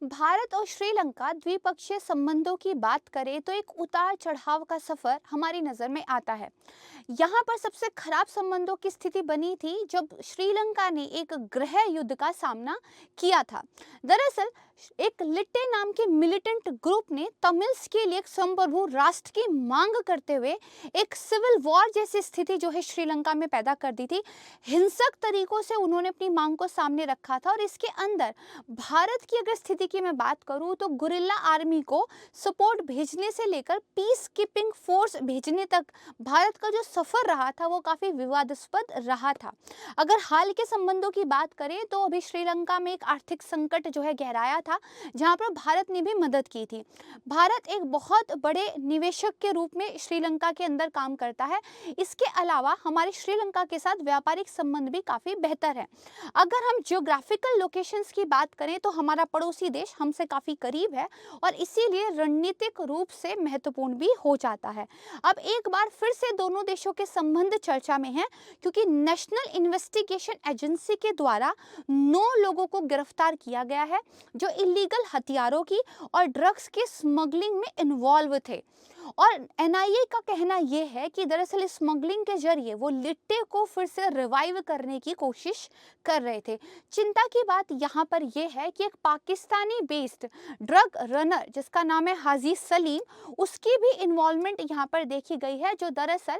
भारत और श्रीलंका द्विपक्षीय संबंधों की बात करें तो एक उतार चढ़ाव का सफर हमारी नजर में आता है। यहाँ पर सबसे खराब संबंधों की स्थिति बनी थी जब श्रीलंका ने एक गृह युद्ध का सामना किया था। दरअसल एक लिट्टे नाम के मिलिटेंट ग्रुप ने तमिल्स के लिए एक संप्रभु राष्ट्र की मांग करते हुए एक सिविल वॉर जैसी स्थिति जो है श्रीलंका में पैदा कर दी थी। हिंसक तरीकों से उन्होंने अपनी मांग को सामने रखा था और इसके अंदर भारत की अगर स्थिति की मैं बात करूं तो गुरिल्ला आर्मी को सपोर्ट भेजने से लेकर पीस कीपिंग फोर्स भेजने तक भारत का जो सफर रहा था वो काफी विवादास्पद रहा था। अगर हाल के संबंधों की बात करें तो अभी श्रीलंका में एक आर्थिक संकट जो है गहराया था, जहां पर भारत ने भी मदद की थी। भारत एक बहुत बड़े निवेशक के रूप में श्रीलंका के अंदर काम करता है। इसके अलावा हमारे श्रीलंका के साथ व्यापारिक संबंध भी काफी बेहतर है। अगर हम जियोग्राफिकल लोकेशंस की बात करें तो हमारा पड़ोसी देश हमसे काफी करीब है और इसीलिए रणनीतिक रूप से महत्वपूर्ण भी हो जाता है। अब एक बार फिर से दोनों देशों के संबंध चर्चा में हैं, क्योंकि नेशनल इन्वेस्टिगेशन एजेंसी के द्वारा 9 लोगों को गिरफ्तार किया गया है जो इलीगल हथियारों की और ड्रग्स के स्मगलिंग में इन्वॉल्व थे। और एनआईए का कहना यह है कि दरअसल स्मगलिंग के जरिए वो लिट्टे को फिर से रिवाइव करने की कोशिश कर रहे थे। चिंता की बात यहाँ पर यह है कि एक पाकिस्तानी बेस्ड ड्रग रनर जिसका नाम है हाजी सलीम, उसकी भी इन्वॉल्वमेंट यहाँ पर देखी गई है, जो दरअसल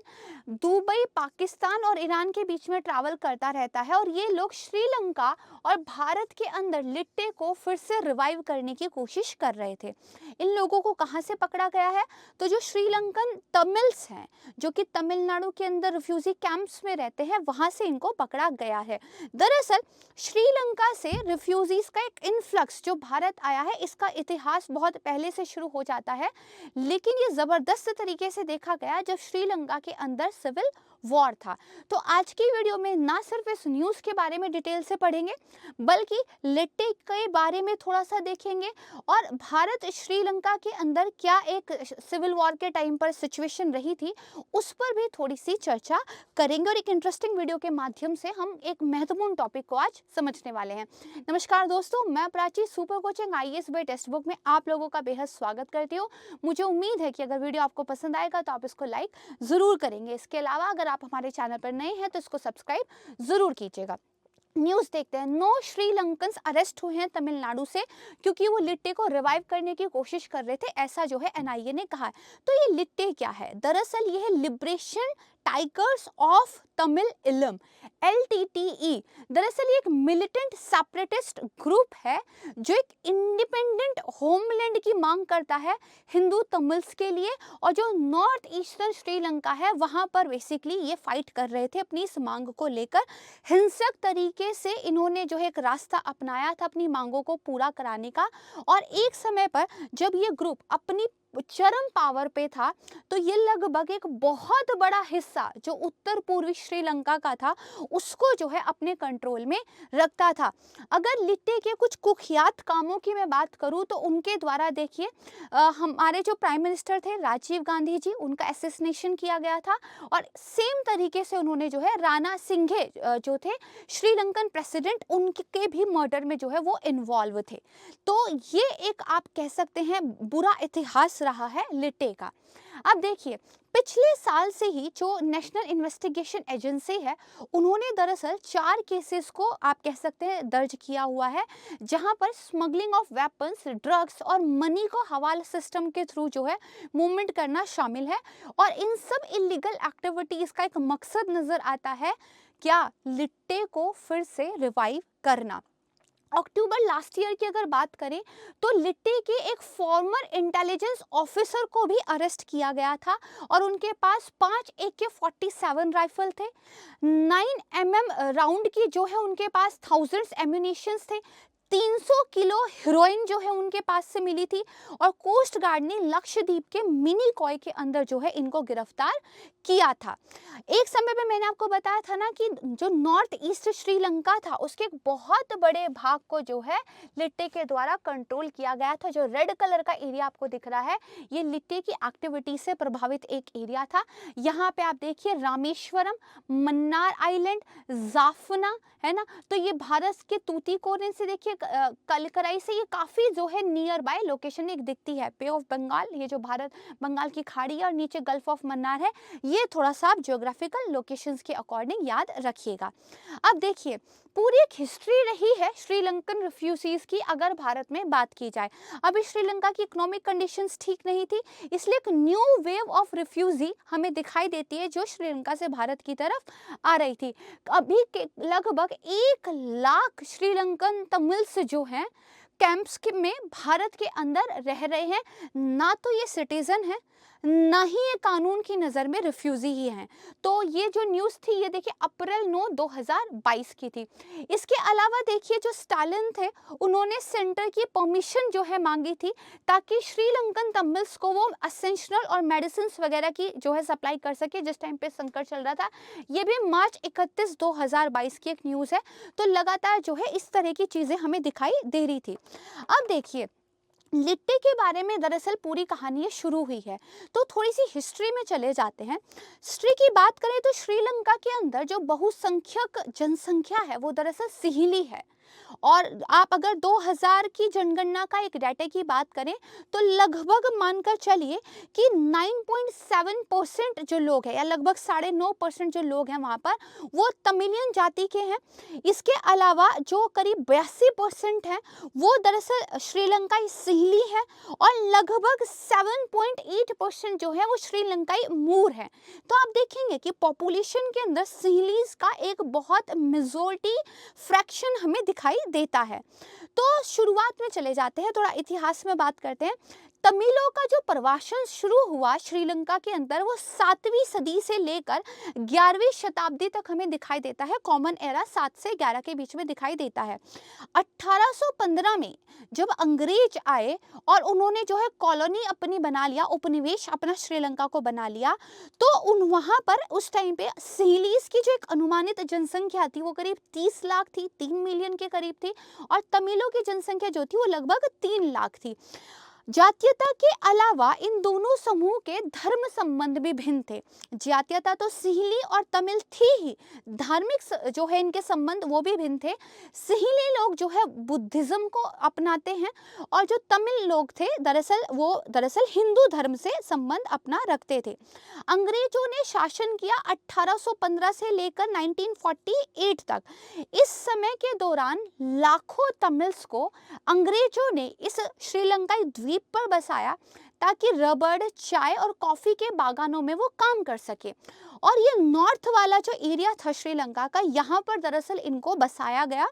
दुबई, पाकिस्तान और ईरान के बीच में ट्रैवल करता रहता है और ये लोग श्रीलंका और भारत के अंदर लिट्टे को फिर से रिवाइव करने की कोशिश कर रहे थे। इन लोगों को कहाँ से पकड़ा गया है? तो जो श्रीलंकन तमिल्स हैं जो कि तमिलनाडु के अंदर रिफ्यूजी कैंप्स में रहते हैं, वहां से इनको पकड़ा गया है। दरअसल श्रीलंका से रिफ्यूजीज का एक इन्फ्लक्स जो भारत आया है, इसका इतिहास बहुत पहले से शुरू हो जाता है, लेकिन ये जबरदस्त तरीके से देखा गया जब श्रीलंका के अंदर सिविल वॉर था। तो आज की वीडियो में ना सिर्फ इस न्यूज़ के बारे में डिटेल से पढ़ेंगे, बल्कि लिट्टे के बारे में थोड़ा सा देखेंगे और भारत श्रीलंका के अंदर क्या एक सिविल वॉर के टाइम पर सिचुएशन रही थी, उस पर भी थोड़ी सी चर्चा करेंगे और एक इंटरेस्टिंग वीडियो के माध्यम से हम एक महत्वपूर्ण टॉपिक को आज समझने वाले हैं। नमस्कार दोस्तों, मैं Prachi super coaching IAS by textbook में आप लोगों का बेहद स्वागत करती हूँ। मुझे उम्मीद है कि अगर वीडियो आपको पसंद आएगा तो आप इसको लाइक जरूर करेंगे। इसके अलावा अगर आप हमारे चैनल पर नए हैं तो इसको सब्सक्राइब जरूर कीजिएगा। न्यूज देखते हैं। 9 श्रीलंकन्स अरेस्ट हुए हैं तमिलनाडु से, क्योंकि वो लिट्टे को रिवाइव करने की कोशिश कर रहे थे, ऐसा जो है एनआईए ने कहा है। तो ये लिट्टे क्या है? दरअसल ये है लिबरेशन टाइगर्स ऑफ तमिल इलम, LTTE। दरअसल ये एक मिलिटेंट सेपरेटिस्ट ग्रुप है जो एक इंडिपेंडेंट होमलैंड की मांग करता है हिंदू तमिल्स के लिए, और जो नॉर्थ ईस्टर्न श्रीलंका है वहां पर बेसिकली ये फाइट कर रहे थे अपनी इस मांग को लेकर। हिंसक तरीके से इन्होंने जो है एक रास्ता अपनाया था अपनी मांगों को पूरा कराने का, और एक समय पर जब ये ग्रुप अपनी चरम पावर पे था तो ये लगभग एक बहुत बड़ा हिस्सा जो उत्तर पूर्वी श्रीलंका का था उसको जो है अपने कंट्रोल में रखता था। अगर लिट्टे के कुछ कुख्यात कामों की मैं बात करूं तो उनके द्वारा देखिए, हमारे जो प्राइम मिनिस्टर थे राजीव गांधी जी, उनका असैसिनेशन किया गया था, और सेम तरीके से उन्होंने जो है राणा सिंघे जो थे श्रीलंकन प्रेसिडेंट, उनके भी मर्डर में जो है वो इन्वॉल्व थे। तो ये एक आप कह सकते हैं बुरा इतिहास रहा है लिट्टे का। अब देखिए, पिछले साल से ही जो नेशनल इन्वेस्टिगेशन एजेंसी है उन्होंने दरअसल 4 केसेस को आप कह सकते हैं दर्ज किया हुआ है, जहां पर स्मगलिंग ऑफ वेपन्स, ड्रग्स और मनी को हवाला सिस्टम के थ्रू जो है मूवमेंट करना शामिल है। और इन सब इलीगल एक्टिविटीज का एक मकसद नजर आता है, क्या? लिट्टे को फिर से रिवाइव करना। अक्टूबर लास्ट ईयर की अगर बात करें तो लिट्टे के एक फॉर्मर इंटेलिजेंस ऑफिसर को भी अरेस्ट किया गया था और उनके पास 5 AK-47 राइफल थे, 9mm राउंड की जो है उनके पास थाउजेंड्स एम्यूनिशंस थे, 300 किलो हीरोइन जो है उनके पास से मिली थी, और कोस्ट गार्ड ने लक्षद्वीप के मिनी कॉय के अंदर जो है इनको गिरफ्तार किया था। एक समय पे मैंने आपको बताया था ना कि जो नॉर्थ ईस्ट श्रीलंका था उसके एक बहुत बड़े भाग को जो है लिट्टे के द्वारा कंट्रोल किया गया था। जो रेड कलर का एरिया आपको दिख रहा है ये लिट्टे की एक्टिविटी से प्रभावित एक एरिया था। यहाँ पे आप देखिए रामेश्वरम, मन्नार आइलैंड, जाफना, है ना। तो ये भारत के तूतीकोरिन से देखिए कलकराई से ये काफ़ी जो है नियर बाय लोकेशन एक दिखती है। पे ऑफ बंगाल, ये जो भारत बंगाल की खाड़ी है, और नीचे गल्फ ऑफ मन्नार है। ये थोड़ा सा आप ज्योग्राफिकल लोकेशंस के अकॉर्डिंग याद रखिएगा। अब देखिए पूरी एक हिस्ट्री रही है श्रीलंकन रिफ्यूजीज की अगर भारत में बात की जाए। अभी श्रीलंका की इकोनॉमिक कंडीशंस ठीक नहीं थी, इसलिए एक न्यू वेव ऑफ रिफ्यूजी हमें दिखाई देती है जो श्रीलंका से भारत की तरफ आ रही थी। अभी के लगभग 1 लाख श्रीलंकन तमिल्स जो हैं कैंप्स के में भारत के अंदर रह रहे हैं। ना तो ये सिटीजन है, ना ही ये कानून की नज़र में रिफ्यूजी ही हैं। तो ये जो न्यूज़ थी ये देखिए अप्रैल 9 2022 की थी। इसके अलावा देखिए जो स्टालिन थे उन्होंने सेंटर की परमिशन जो है मांगी थी ताकि श्रीलंकन तमिल्स को वो असेंशनल और मेडिसिन वगैरह की जो है सप्लाई कर सके जिस टाइम पे संकट चल रहा था। ये भी मार्च 31 2022 की एक न्यूज़ है। तो लगातार जो है इस तरह की चीज़ें हमें दिखाई दे रही थी। अब देखिए लिट्टे के बारे में दरअसल पूरी कहानी शुरू हुई है, तो थोड़ी सी हिस्ट्री में चले जाते हैं। हिस्ट्री की बात करें तो श्रीलंका के अंदर जो बहुसंख्यक जनसंख्या है वो दरअसल सिहिली है। और आप अगर 2000 की जनगणना का एक डाटा की बात करें तो लगभग मानकर चलिए कि 9.7% जो लोग हैं या लगभग 9.5% जो लोग हैं वहाँ पर वो तमिलियन जाति के हैं। इसके अलावा जो करीब 82% हैं वो दरअसल श्रीलंकाई सिंहली है, और लगभग 7.8% जो है वो श्रीलंकाई मूर है। तो आप देखेंगे कि पॉपुलेशन के अंदर सिंहलीज का एक बहुत मेजॉरिटी फ्रैक्शन हमें दिखाई देता है। तो शुरुआत में चले जाते हैं, थोड़ा इतिहास में बात करते हैं। तमिलों का जो प्रवासन शुरू हुआ श्रीलंका के अंदर वो 7वीं सदी से लेकर 11वीं शताब्दी तक हमें दिखाई देता है। कॉमन एरा 7 से 11 के बीच में दिखाई देता है। 1815 में जब अंग्रेज आए और उन्होंने जो है कॉलोनी अपनी बना लिया, उपनिवेश अपना श्रीलंका को बना लिया, तो उन वहाँ पर उस टाइम पे सिंहलीज की जो एक अनुमानित जनसंख्या थी वो करीब 30 लाख थी, 3 मिलियन के करीब थी, और तमिलों की जनसंख्या जो थी वो लगभग 3 लाख थी। जातीयता के अलावा इन दोनों समूह के धर्म संबंध भी भिन्न थे। जातीयता तो सिंहली और तमिल थी ही, धार्मिक जो है इनके संबंध वो भी भिन्न थे। सिंहली लोग जो है बुद्धिज्म को अपनाते हैं, और जो तमिल लोग थे दरअसल हिंदू धर्म से संबंध अपना रखते थे। अंग्रेजों ने शासन किया 1815 से लेकर 1948 तक। इस समय के दौरान लाखों तमिल्स को अंग्रेजों ने इस श्रीलंकाई द्वीप पर बसाया ताकि रबड़, चाय और कॉफी के बागानों में वो काम कर सके। और ये नॉर्थ वाला जो एरिया था श्रीलंका का, यहाँ पर दरअसल इनको बसाया गया,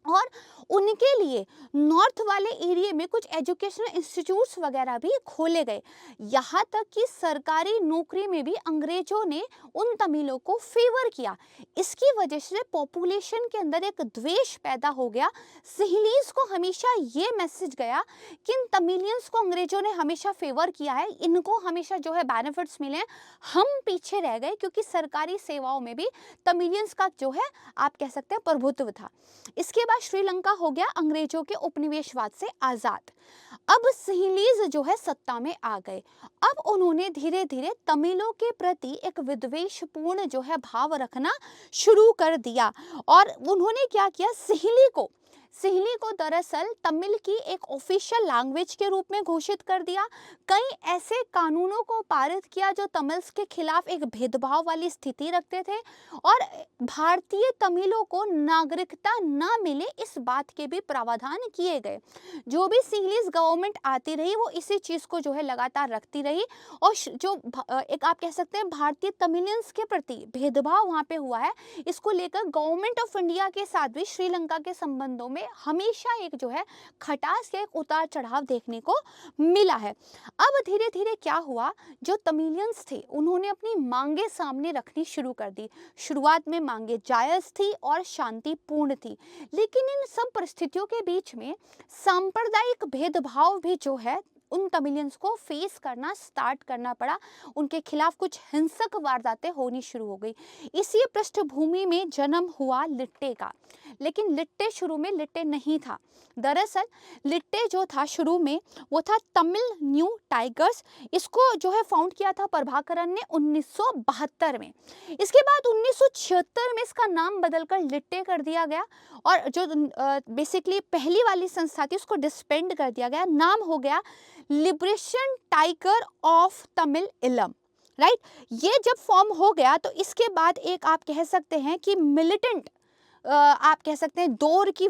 और उनके लिए नॉर्थ वाले एरिया में कुछ एजुकेशनल इंस्टीट्यूट्स वगैरह भी खोले गए। यहाँ तक कि सरकारी नौकरी में भी अंग्रेजों ने उन तमिलों को फेवर किया। इसकी वजह से पॉपुलेशन के अंदर एक द्वेष पैदा हो गया। सिंहलीज को हमेशा ये मैसेज गया कि इन तमिलियंस को अंग्रेजों ने हमेशा फेवर किया है, इनको हमेशा जो है बेनिफिट्स मिले, हम पीछे रह गए, क्योंकि सरकारी सेवाओं में भी तमिलियंस का जो है आप कह सकते हैं प्रभुत्व था। इसके बाद श्रीलंका हो गया अंग्रेजों के उपनिवेशवाद से आजाद। अब सिंहलीज जो है सत्ता में आ गए। अब उन्होंने धीरे धीरे तमिलों के प्रति एक विद्वेषपूर्ण जो है भाव रखना शुरू कर दिया, और उन्होंने क्या किया, सिंहली को दरअसल तमिल की एक ऑफिशियल लैंग्वेज के रूप में घोषित कर दिया। कई ऐसे कानूनों को पारित किया जो तमिल्स के खिलाफ एक भेदभाव वाली स्थिति रखते थे, और भारतीय तमिलों को नागरिकता ना मिले इस बात के भी प्रावधान किए गए। जो भी सिंहलीज गवर्नमेंट आती रही वो इसी चीज़ को जो है लगातार रखती रही, और जो एक आप कह सकते हैं भारतीय तमिलियंस के प्रति भेदभाव वहाँ पे हुआ है, इसको लेकर गवर्नमेंट ऑफ इंडिया के साथ भी श्रीलंका के संबंधों में हमेशा एक जो है खटास या एक उतार चढ़ाव देखने को मिला है। अब धीरे धीरे क्या हुआ, जो तमिलियंस थे उन्होंने अपनी मांगे सामने रखनी शुरू कर दी। शुरुआत में मांगे जायज थी और शांतिपूर्ण थी, लेकिन इन सब परिस्थितियों के बीच में सांप्रदायिक भेदभाव भी जो है उन तमिलियंस को फेस करना स्टार्ट करना पड़ा। उनके खिलाफ कुछ हिंसक वारदातें होनी शुरू हो गई। इसी पृष्ठभूमि में जन्म हुआ लिट्टे का। लेकिन लिट्टे शुरू में लिट्टे नहीं था। दरअसल लिट्टे जो था शुरू में वो था तमिल न्यू टाइगर्स। इसको जो है फाउंड किया था प्रभाकरन ने 1972 में। इसके बाद 1976 में इसका नाम बदलकर लिट्टे कर दिया गया और जो बेसिकली पहली वाली संस्था थी उसको डिस्पेंड कर दिया गया। नाम हो गया लिबरेशन टाइगर ऑफ तमिल इलम। राइट, ये जब फॉर्म हो गया तो इसके बाद एक आप कह सकते हैं कि मिलिटेंट आप कह सकते हैं दौर की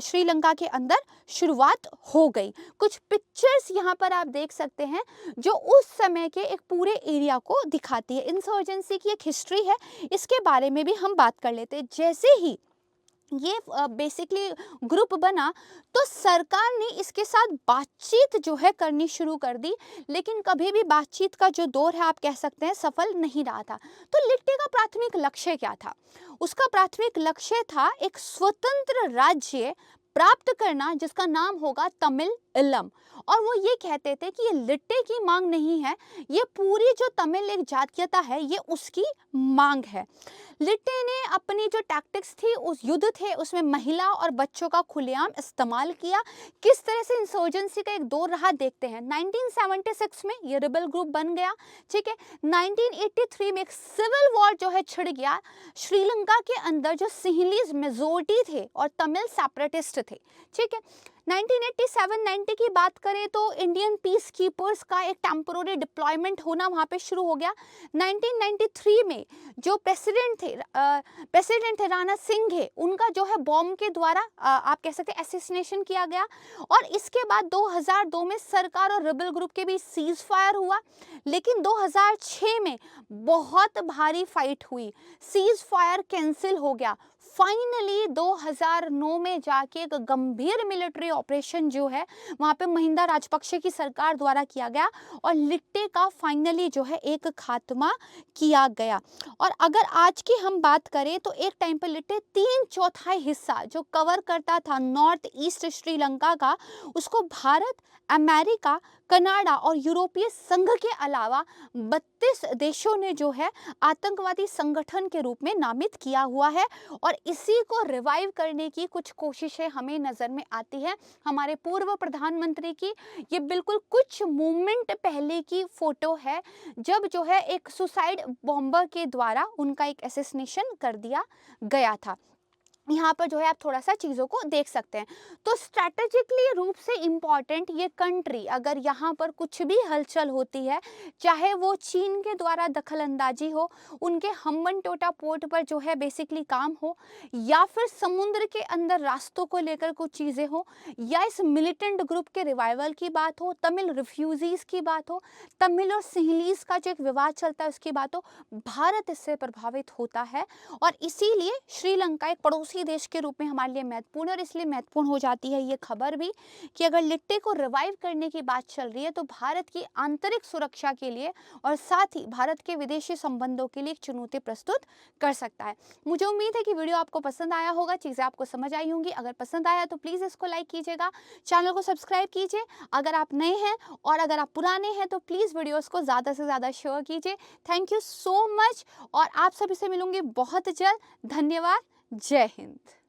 श्रीलंका के अंदर शुरुआत हो गई। कुछ पिक्चर्स यहाँ पर आप देख सकते हैं जो उस समय के एक पूरे एरिया को दिखाती है। इंसर्जेंसी की एक हिस्ट्री है, इसके बारे में भी हम बात कर लेते हैं। जैसे ही ये बेसिकली ग्रुप बना तो सरकार ने इसके साथ बातचीत जो है करनी शुरू कर दी, लेकिन कभी भी बातचीत का जो दौर है आप कह सकते हैं सफल नहीं रहा था। तो लिट्टे का प्राथमिक लक्ष्य क्या था? उसका प्राथमिक लक्ष्य था एक स्वतंत्र राज्य प्राप्त करना जिसका नाम होगा तमिल इलम। और वो ये कहते थे कि ये लिट्टे की मांग नहीं है, ये पूरी जो तमिल एक जातीयता है ये उसकी मांग है। लिट्टे ने अपनी जो टैक्टिक्स थी, उस युद्ध थे, उसमें महिला और बच्चों का खुलेआम इस्तेमाल किया। किस तरह से इंसर्जेंसी का एक दौर रहा देखते हैं। 1976 में ये रिबल ग्रुप बन गया, ठीक है। 1983 में एक सिविल वॉर जो है छिड़ गया श्रीलंका के अंदर, जो सिंहलीज मेजोरिटी थे और तमिल सेपरेटिस्ट थे, ठीक है। 1987-90 की बात करें तो इंडियन पीस कीपर्स का एक टेम्पोररी डिप्लॉयमेंट होना वहाँ पे शुरू हो गया। 1993 में जो प्रेसिडेंट थे राणा सिंघे, उनका जो है बॉम्ब के द्वारा आप कह सकते हैं असैसिनेशन किया गया। और इसके बाद 2002 में सरकार और रिबल ग्रुप के बीच सीज फायर हुआ, लेकिन 2006 में बहुत भारी फाइट हुई, सीज फायर कैंसिल हो गया। फाइनली 2009 में जाके एक गंभीर मिलिट्री ऑपरेशन जो है वहाँ पे महिंदा राजपक्षे की सरकार द्वारा किया गया और लिट्टे का फाइनली जो है एक खात्मा किया गया। और अगर आज की हम बात करें तो एक टाइम पर लिट्टे 3/4 हिस्सा जो कवर करता था नॉर्थ ईस्ट श्रीलंका का, उसको भारत, अमेरिका, कनाडा और यूरोपीय संघ के अलावा 32 देशों ने जो है आतंकवादी संगठन के रूप में नामित किया हुआ है। और इसी को रिवाइव करने की कुछ कोशिशें हमें नज़र में आती है हमारे पूर्व प्रधानमंत्री की। ये बिल्कुल कुछ मूवमेंट पहले की फोटो है जब जो है एक सुसाइड बॉम्बर के द्वारा उनका एक असैसिनेशन कर दिया गया था। यहाँ पर जो है आप थोड़ा सा चीज़ों को देख सकते हैं। तो स्ट्रैटेजिकली रूप से इम्पॉर्टेंट ये कंट्री, अगर यहाँ पर कुछ भी हलचल होती है, चाहे वो चीन के द्वारा दखल अंदाजी हो, उनके हम्बनटोटा पोर्ट पर जो है बेसिकली काम हो, या फिर समुद्र के अंदर रास्तों को लेकर कुछ चीज़ें हो, या इस मिलिटेंट ग्रुप के रिवाइवल की बात हो, तमिल रिफ्यूजीज़ की बात हो, तमिल और सिंहलीज का जो एक विवाद चलता है उसकी बात हो, भारत इससे प्रभावित होता है। और इसीलिए श्रीलंका एक पड़ोसी देश के रूप में हमारे लिए महत्वपूर्ण, और इसलिए महत्वपूर्ण हो जाती है ये खबर भी कि अगर लिट्टे को रिवाइव करने की बात चल रही है तो भारत की आंतरिक सुरक्षा के लिए और साथ ही भारत के विदेशी संबंधों के लिए एक चुनौती प्रस्तुत कर सकता है। मुझे उम्मीद है कि वीडियो आपको पसंद आया होगा, चीज़ें आपको समझ आई होंगी। अगर पसंद आया तो प्लीज़ इसको लाइक कीजिएगा, चैनल को सब्सक्राइब कीजिए अगर आप नए हैं, और अगर आप पुराने हैं तो प्लीज़ वीडियोज़ को ज़्यादा से ज़्यादा शेयर कीजिए। थैंक यू सो मच, और आप सभी से मिलूंगी बहुत जल्द। धन्यवाद। जय हिंद।